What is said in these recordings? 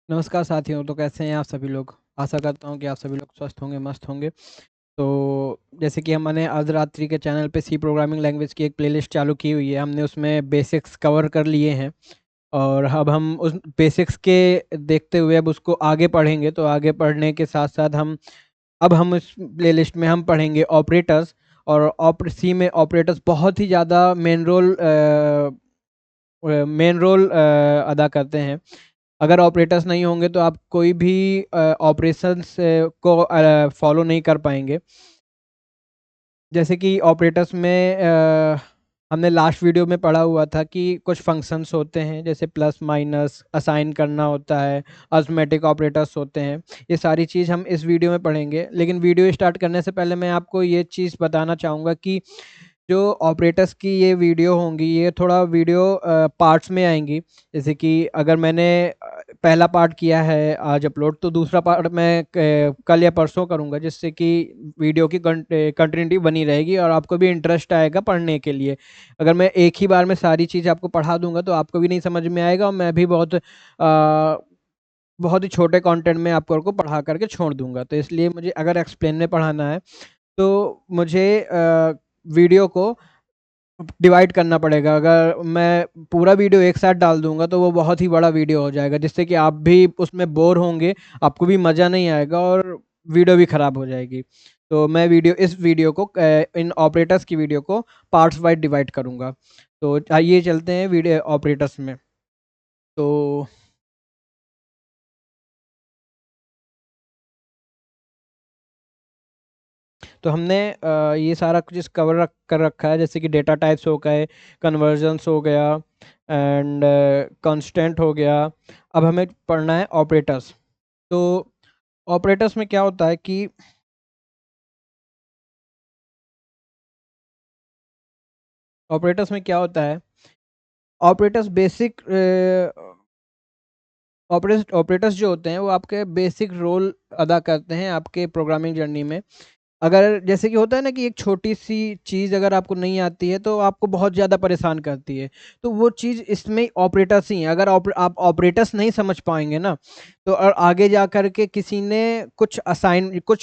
नमस्कार साथियों। तो कैसे हैं आप सभी लोग? आशा करता हूँ कि आप सभी लोग स्वस्थ होंगे, मस्त होंगे। तो जैसे कि हमने आज रात्रि के चैनल पे सी प्रोग्रामिंग लैंग्वेज की एक प्लेलिस्ट चालू की हुई है। हमने उसमें बेसिक्स कवर कर लिए हैं और अब हम उस बेसिक्स के देखते हुए अब उसको आगे पढ़ेंगे। तो आगे पढ़ने के साथ साथ हम इस प्लेलिस्ट में हम पढ़ेंगे ऑपरेटर्स। और सी में ऑपरेटर्स बहुत ही ज़्यादा मेन रोल अदा करते हैं। अगर ऑपरेटर्स नहीं होंगे तो आप कोई भी ऑपरेशंस को फॉलो नहीं कर पाएंगे। जैसे कि ऑपरेटर्स में हमने लास्ट वीडियो में पढ़ा हुआ था कि कुछ फंक्शंस होते हैं, जैसे प्लस माइनस असाइन करना होता है, अर्थमेटिक ऑपरेटर्स होते हैं। ये सारी चीज़ हम इस वीडियो में पढ़ेंगे। लेकिन वीडियो स्टार्ट करने से पहले मैं आपको ये चीज़ बताना चाहूँगा कि जो ऑपरेटर्स की ये वीडियो होंगी, ये थोड़ा वीडियो पार्ट्स में आएंगी। जैसे कि अगर मैंने पहला पार्ट किया है आज अपलोड, तो दूसरा पार्ट मैं कल या परसों करूंगा, जिससे कि वीडियो की कंटिन्यूटी बनी रहेगी और आपको भी इंटरेस्ट आएगा पढ़ने के लिए। अगर मैं एक ही बार में सारी चीज़ आपको पढ़ा दूंगा तो आपको भी नहीं समझ में आएगा और मैं भी बहुत ही छोटे कंटेंट में आपको पढ़ा करके छोड़ दूंगा। तो इसलिए मुझे अगर एक्सप्लेन में पढ़ाना है तो मुझे वीडियो को डिवाइड करना पड़ेगा। अगर मैं पूरा वीडियो एक साथ डाल दूंगा तो वो बहुत ही बड़ा वीडियो हो जाएगा, जिससे कि आप भी उसमें बोर होंगे, आपको भी मज़ा नहीं आएगा और वीडियो भी ख़राब हो जाएगी। तो मैं इस वीडियो को इन ऑपरेटर्स की वीडियो को पार्ट्स वाइज डिवाइड करूंगा। तो आइए चलते हैं वीडियो ऑपरेटर्स में। तो हमने ये सारा कुछ कर रखा है, जैसे कि डेटा टाइप्स हो गए, कन्वर्जन्स हो गया एंड कांस्टेंट हो गया। अब हमें पढ़ना है ऑपरेटर्स। तो ऑपरेटर्स में क्या होता है कि ऑपरेटर्स में क्या होता है ऑपरेटर्स बेसिक ऑपरेटर्स जो होते हैं वो आपके बेसिक रोल अदा करते हैं आपके प्रोग्रामिंग जर्नी में। अगर जैसे कि होता है ना कि एक छोटी सी चीज़ अगर आपको नहीं आती है तो आपको बहुत ज़्यादा परेशान करती है, तो वो चीज़ इसमें ऑपरेटर्स ही हैं। अगर आप ऑपरेटर्स नहीं समझ पाएंगे ना, तो और आगे जा कर के किसी ने कुछ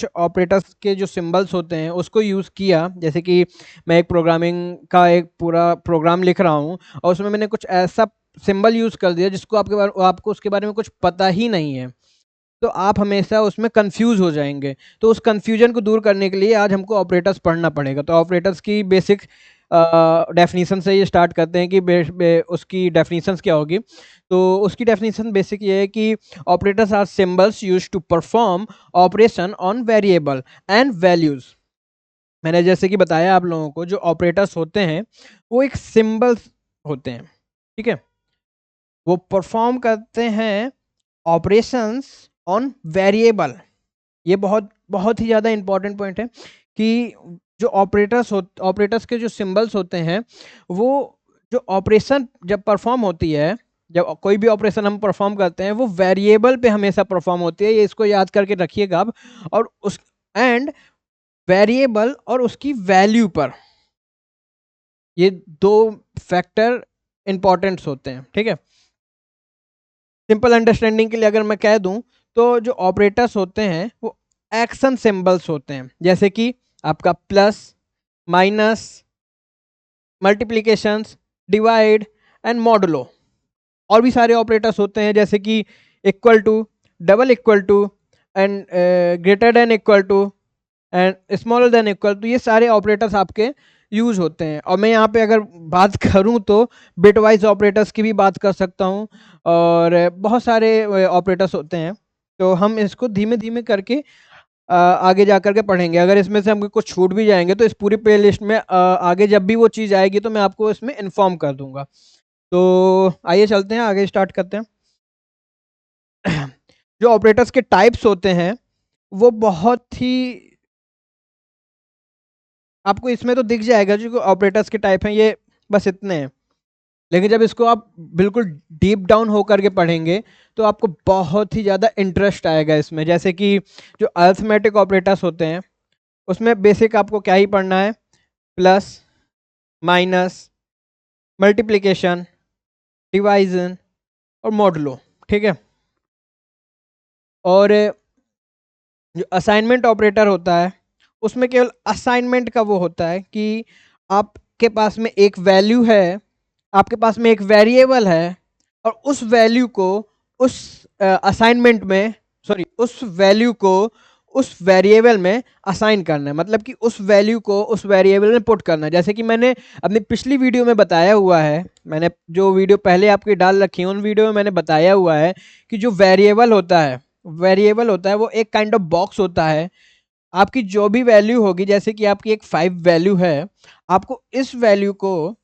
ऑपरेटर्स के जो सिंबल्स होते हैं उसको यूज़ किया, जैसे कि मैं एक प्रोग्रामिंग का एक पूरा प्रोग्राम लिख रहा हूँ और उसमें मैंने कुछ ऐसा सिंबल यूज़ कर दिया जिसको आपको उसके बारे में कुछ पता ही नहीं है, तो आप हमेशा उसमें कंफ्यूज हो जाएंगे। तो उस कंफ्यूजन को दूर करने के लिए आज हमको ऑपरेटर्स पढ़ना पड़ेगा। तो ऑपरेटर्स की बेसिक डेफिनेशन से ये स्टार्ट करते हैं कि उसकी डेफिनेशंस क्या होगी। तो उसकी डेफिनेशन बेसिक ये है कि operators are symbols use to perform operation on variable and values. मैंने जैसे कि बताया आप लोगों को, जो ऑपरेटर्स होते हैं वो एक सिंबल्स होते हैं, ठीक है। वो परफॉर्म करते हैं ऑपरेशंस ऑन वेरिएबल। ये बहुत बहुत ही ज़्यादा इंपॉर्टेंट पॉइंट है कि जो ऑपरेटर्स के जो सिंबल्स होते हैं, वो जो ऑपरेशन जब परफॉर्म होती है, जब कोई भी ऑपरेशन हम परफॉर्म करते हैं वो वेरिएबल पे हमेशा परफॉर्म होती है। ये इसको याद करके रखिएगा आप। और उस एंड वेरिएबल और उसकी वैल्यू पर, ये दो फैक्टर इंपॉर्टेंट्स होते हैं, ठीक है। सिंपल अंडरस्टैंडिंग के लिए अगर मैं कह दूं तो जो ऑपरेटर्स होते हैं वो एक्शन सिंबल्स होते हैं, जैसे कि आपका plus, minus, multiplications, divide and modulo. और भी सारे ऑपरेटर्स होते हैं, जैसे कि equal to, double equal to and greater than equal to and smaller than equal to. ये सारे ऑपरेटर्स आपके यूज होते हैं। और मैं यहाँ पे अगर बात करूँ तो बिटवाइज ऑपरेटर्स की भी बात कर सकता हूँ और बहुत सारे ऑपरेटर्स होते हैं। तो हम इसको धीमे धीमे करके आगे जा करके पढ़ेंगे। अगर इसमें से हमको कुछ छूट भी जाएंगे तो इस पूरी प्ले लिस्ट में आगे जब भी वो चीज़ आएगी तो मैं आपको इसमें इन्फॉर्म कर दूंगा। तो आइए चलते हैं, आगे स्टार्ट करते हैं। जो ऑपरेटर्स के टाइप्स होते हैं वो बहुत ही, आपको इसमें तो दिख जाएगा जो ऑपरेटर्स के टाइप हैं, ये बस इतने हैं। लेकिन जब इसको आप बिल्कुल डीप डाउन होकर के पढ़ेंगे तो आपको बहुत ही ज़्यादा इंटरेस्ट आएगा इसमें। जैसे कि जो अरिथमेटिक ऑपरेटर्स होते हैं उसमें बेसिक आपको क्या ही पढ़ना है, प्लस, माइनस, मल्टीप्लिकेशन, डिवाइजन और मॉडुलो, ठीक है। और जो असाइनमेंट ऑपरेटर होता है उसमें केवल असाइनमेंट का वो होता है कि आपके पास में एक वैल्यू है, आपके पास में एक वेरिएबल है, और उस वैल्यू को उस असाइनमेंट में, सॉरी, उस वैल्यू को उस वेरिएबल में असाइन करना है, मतलब कि उस वैल्यू को उस वेरिएबल में पुट करना है। जैसे कि मैंने अपनी पिछली वीडियो में बताया हुआ है, मैंने जो वीडियो पहले आपकी डाल रखी है उन वीडियो में मैंने बताया हुआ है कि जो वेरिएबल होता है वो एक काइंड ऑफ बॉक्स होता है। आपकी जो भी वैल्यू होगी, जैसे कि आपकी एक 5 वैल्यू है, आपको इस वैल्यू को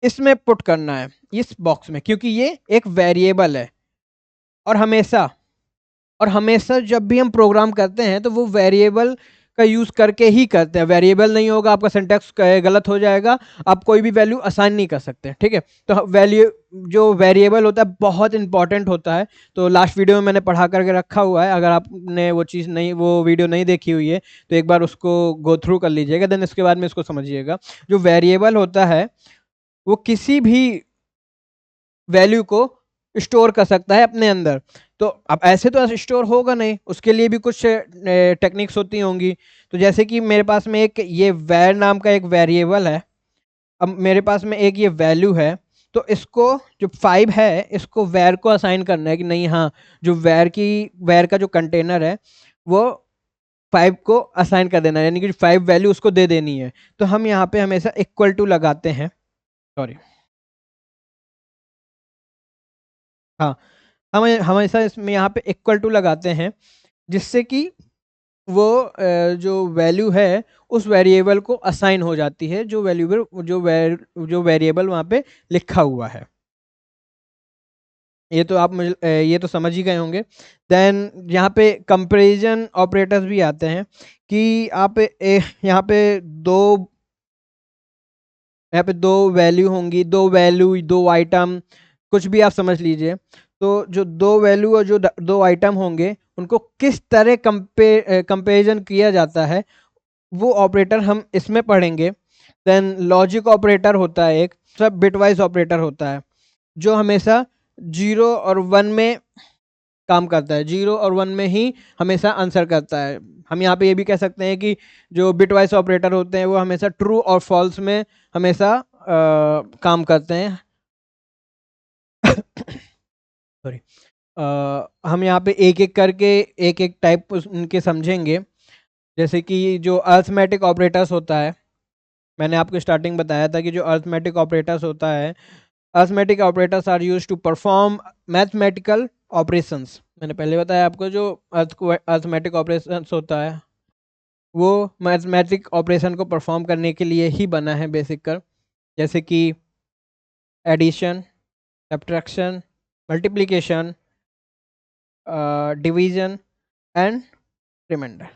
इसमें पुट करना है, इस बॉक्स में, क्योंकि ये एक वेरिएबल है। और हमेशा जब भी हम प्रोग्राम करते हैं तो वो वेरिएबल का यूज करके ही करते हैं। वेरिएबल नहीं होगा आपका सिंटैक्स गलत हो जाएगा, आप कोई भी वैल्यू असाइन नहीं कर सकते, ठीक है। तो वैल्यू, जो वेरिएबल होता है बहुत इंपॉर्टेंट होता है। तो लास्ट वीडियो में मैंने पढ़ा करके रखा हुआ है, अगर आपने वो चीज़ नहीं, वो वीडियो नहीं देखी हुई है तो एक बार उसको गो थ्रू कर लीजिएगा, देन इसके बाद में इसको समझिएगा। जो वेरिएबल होता है वो किसी भी वैल्यू को स्टोर कर सकता है अपने अंदर। तो अब ऐसे तो स्टोर होगा नहीं, उसके लिए भी कुछ टेक्निक्स होती होंगी। तो जैसे कि मेरे पास में एक ये वैर नाम का एक वेरिएबल है, अब मेरे पास में एक ये वैल्यू है, तो इसको, जो 5 है, इसको वैर को असाइन करना है कि नहीं, हाँ, जो वैर का जो कंटेनर है वो 5 को असाइन कर देना है, यानी कि 5 वैल्यू उसको दे देनी है। तो हम यहाँ पे हमेशा इक्वल टू लगाते हैं, सॉरी, हाँ, हम हमेशा इसमें यहाँ पे इक्वल टू लगाते हैं, जिससे कि वो जो वैल्यू है उस वेरिएबल को असाइन हो जाती है, जो वेरिएबल वहाँ पे लिखा हुआ है। ये तो आप मुझे ये तो समझ ही गए होंगे। देन यहाँ पे कंपैरिजन ऑपरेटर्स भी आते हैं कि आप यहाँ पे दो यहाँ पे दो वैल्यू होंगी, दो आइटम, कुछ भी आप समझ लीजिए। तो जो दो वैल्यू और जो दो आइटम होंगे उनको किस तरह कंपेरिजन किया जाता है, वो ऑपरेटर हम इसमें पढ़ेंगे। देन लॉजिक ऑपरेटर होता है एक, सब बिटवाइज ऑपरेटर होता है, जो हमेशा 0 और 1 में काम करता है, 0 और 1 में ही हमेशा आंसर करता है। हम यहाँ पे ये भी कह सकते हैं कि जो बिटवाइज ऑपरेटर होते हैं वो हमेशा ट्रू और फॉल्स में हमेशा काम करते हैं। सॉरी, हम यहाँ पे एक एक करके एक एक टाइप उनके समझेंगे। जैसे कि जो अर्थमेटिक ऑपरेटर्स होता है, मैंने आपको स्टार्टिंग बताया था कि जो अर्थमेटिक ऑपरेटर्स होता है, arithmetic operators are use to perform mathematical operations. मैंने पहले बताया आपको, जो अर्थमेटिक ऑपरेशंस होता है वो मैथमेटिक ऑपरेशन को परफॉर्म करने के लिए ही बना है बेसिक कर। जैसे कि addition, subtraction, multiplication, division and remainder.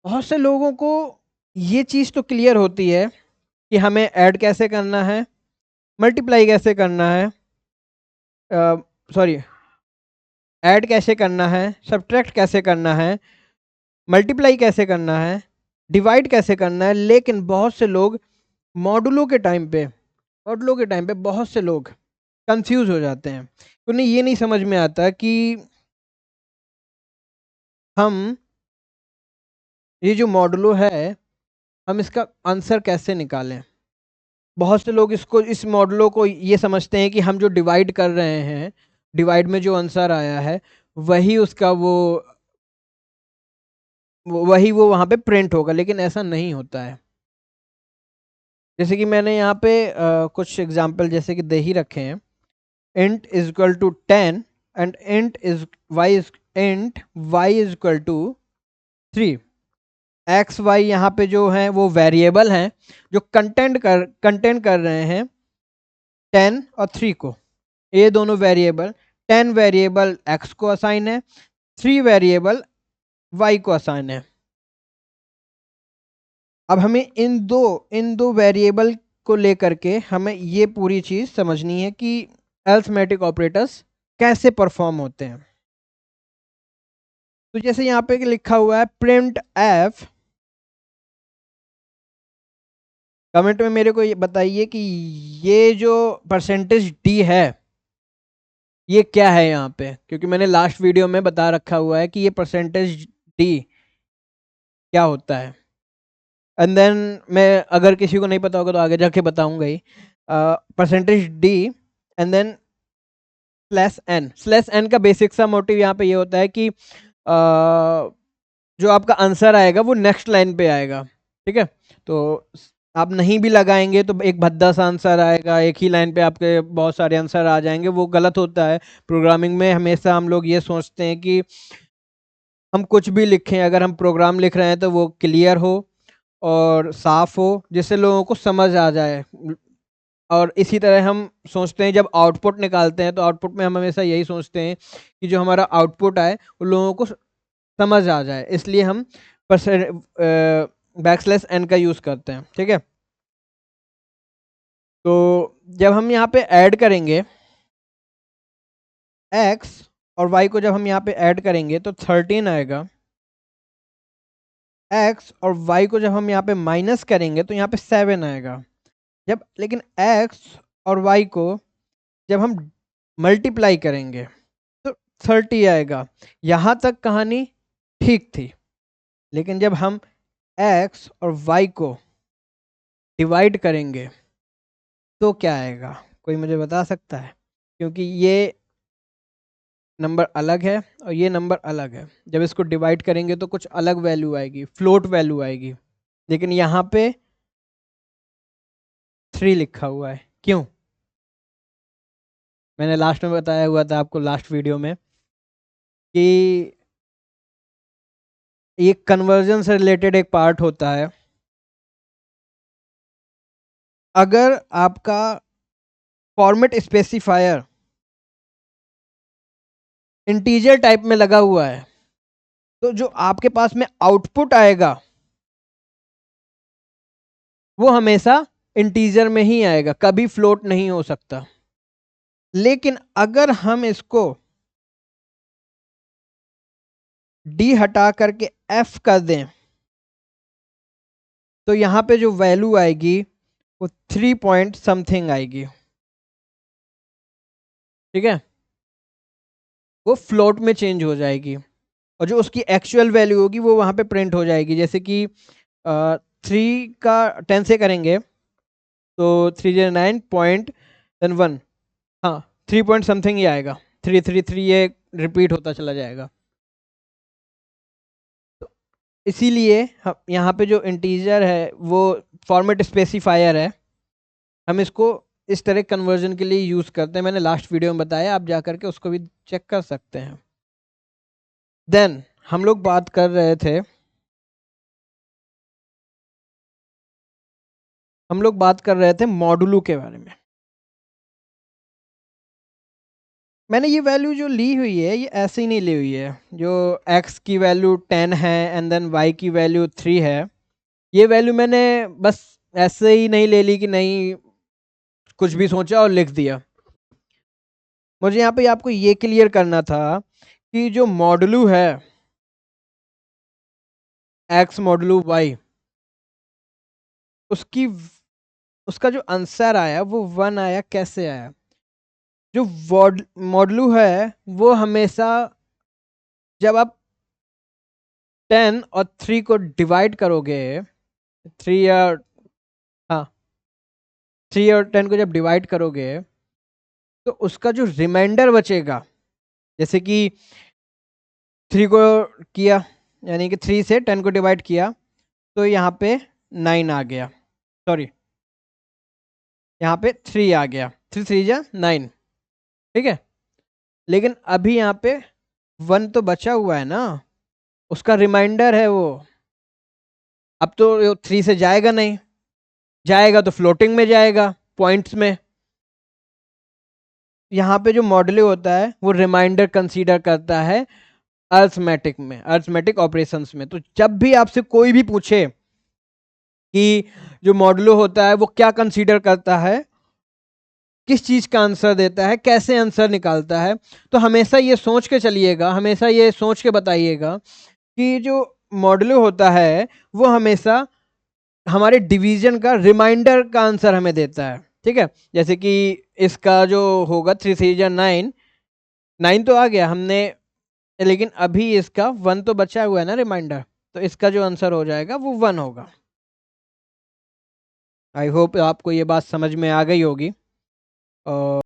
बहुत से लोगों को ये चीज़ तो क्लियर होती है कि हमें ऐड कैसे करना है, मल्टीप्लाई कैसे करना है, सॉरी, ऐड कैसे करना है, सब्ट्रैक्ट कैसे करना है, मल्टीप्लाई कैसे करना है, डिवाइड कैसे करना है। लेकिन बहुत से लोग मॉडुलो के टाइम पे बहुत से लोग कंफ्यूज हो जाते हैं। उन्हें ये नहीं समझ में आता कि हम, ये जो मॉडुलो है, हम इसका आंसर कैसे निकालें। बहुत से लोग इस मॉडुलो को ये समझते हैं कि हम जो डिवाइड कर रहे हैं, डिवाइड में जो आंसर आया है वही उसका वो वहाँ पे प्रिंट होगा, लेकिन ऐसा नहीं होता है। जैसे कि मैंने यहाँ पे कुछ एग्जांपल जैसे कि दे ही रखे हैं। int is equal to 10 and int y is equal to 3। X y यहाँ पे जो है वो वेरिएबल हैं जो कंटेंट कर रहे हैं 10 और 3 को। ये दोनों वेरिएबल, 10 वेरिएबल एक्स को असाइन है, 3 वेरिएबल वाई को असाइन है। अब हमें इन दो वेरिएबल को लेकर के हमें ये पूरी चीज़ समझनी है कि अरिथमेटिक ऑपरेटर्स कैसे परफॉर्म होते हैं। तो जैसे यहाँ पे लिखा हुआ है प्रिंट एफ, कमेंट में मेरे को ये बताइए कि ये जो परसेंटेज डी है ये क्या है यहाँ पे, क्योंकि मैंने लास्ट वीडियो में बता रखा हुआ है कि ये परसेंटेज डी क्या होता है। एंड देन मैं, अगर किसी को नहीं पता होगा तो आगे जाके बताऊंगा ही। Percentage D and then slash N का बेसिक सा मोटिव यहाँ पे ये होता है कि जो आपका आंसर आएगा वो नेक्स्ट लाइन पे आएगा। ठीक है, तो आप नहीं भी लगाएंगे तो एक भद्दा सा आंसर आएगा, एक ही लाइन पे आपके बहुत सारे आंसर आ जाएंगे, वो गलत होता है। प्रोग्रामिंग में हमेशा हम लोग ये सोचते हैं कि हम कुछ भी लिखें, अगर हम प्रोग्राम लिख रहे हैं तो वो क्लियर हो और साफ हो, जिससे लोगों को समझ आ जाए। और इसी तरह हम सोचते हैं जब आउटपुट निकालते हैं तो आउटपुट में हम हमेशा यही सोचते हैं कि जो हमारा आउटपुट आए वो लोगों को समझ आ जाए, इसलिए हम बैकस्लैश एन का यूज़ करते हैं। ठीक है, तो जब हम यहाँ पे ऐड करेंगे x और y को, जब हम यहाँ पे ऐड करेंगे तो 13 आएगा। x और y को जब हम यहाँ पे माइनस करेंगे तो यहाँ पे 7 आएगा। जब लेकिन x और y को जब हम मल्टीप्लाई करेंगे तो 30 आएगा। यहाँ तक कहानी ठीक थी, लेकिन जब हम x और y को डिवाइड करेंगे तो क्या आएगा, कोई मुझे बता सकता है? क्योंकि ये नंबर अलग है और ये नंबर अलग है, जब इसको डिवाइड करेंगे तो कुछ अलग वैल्यू आएगी, फ्लोट वैल्यू आएगी। लेकिन यहाँ पे 3 लिखा हुआ है, क्यों? मैंने लास्ट में बताया हुआ था आपको, लास्ट वीडियो में, कि ये कन्वर्जन से रिलेटेड एक पार्ट होता है। अगर आपका फॉर्मेट स्पेसिफायर इंटीजर टाइप में लगा हुआ है तो जो आपके पास में आउटपुट आएगा वो हमेशा इंटीजर में ही आएगा, कभी फ्लोट नहीं हो सकता। लेकिन अगर हम इसको डी हटा करके एफ कर दें तो यहाँ पे जो वैल्यू आएगी वो 3 पॉइंट समथिंग आएगी। ठीक है, वो फ्लोट में चेंज हो जाएगी और जो उसकी एक्चुअल वैल्यू होगी वो वहाँ पे प्रिंट हो जाएगी। जैसे कि 3 का 10 से करेंगे तो 3 पॉइंट देन 1, हाँ 3 पॉइंट समथिंग ही आएगा, 333 ये रिपीट होता चला जाएगा। तो इसीलिए हम यहाँ पे जो इंटीजर है वो फॉर्मेट स्पेसिफायर है, हम इसको इस तरह कन्वर्जन के लिए यूज़ करते हैं। मैंने लास्ट वीडियो में बताया, आप जा करके उसको भी चेक कर सकते हैं। देन हम लोग बात कर रहे थे, मॉडुलो के बारे में। मैंने ये वैल्यू जो ली हुई है ये ऐसे ही नहीं ली हुई है। जो x की वैल्यू 10 है एंड देन y की वैल्यू 3 है, ये वैल्यू मैंने बस ऐसे ही नहीं ले ली कि नहीं कुछ भी सोचा और लिख दिया। मुझे यहाँ पे आपको ये क्लियर करना था कि जो मॉडुलो है x मॉडुलो y, उसकी उसका जो आंसर आया वो 1 आया, कैसे आया? जो मॉडुलो है वो हमेशा जब आप 10 और 3 को डिवाइड करोगे, 3 या हाँ 3 और 10 को जब डिवाइड करोगे तो उसका जो रिमाइंडर बचेगा, जैसे कि 3 को किया यानी कि 3 से 10 को डिवाइड किया तो यहाँ पे 9 आ गया, सॉरी यहाँ पे 3 आ गया, 3 3 जा 9। ठीक है, लेकिन अभी यहाँ पे 1 तो बचा हुआ है ना, उसका रिमाइंडर है वो। अब तो 3 से जाएगा नहीं, जाएगा तो फ्लोटिंग में जाएगा, पॉइंट्स में। यहाँ पे जो मॉडुलो होता है वो रिमाइंडर कंसीडर करता है अरिथमेटिक में, अरिथमेटिक ऑपरेशंस में। तो जब भी आपसे कोई भी पूछे कि जो मॉडुलो होता है वो क्या कंसीडर करता है, किस चीज का आंसर देता है, कैसे आंसर निकालता है, तो हमेशा ये सोच के चलिएगा, हमेशा ये सोच के बताइएगा कि जो मॉडुलो होता है वो हमेशा हमारे डिवीजन का रिमाइंडर का आंसर हमें देता है। ठीक है, जैसे कि इसका जो होगा 3 3 जा 9, 9 तो आ गया हमने, लेकिन अभी इसका 1 तो बचा हुआ है ना रिमाइंडर, तो इसका जो आंसर हो जाएगा वो 1 होगा। आई होप आपको ये बात समझ में आ गई होगी। और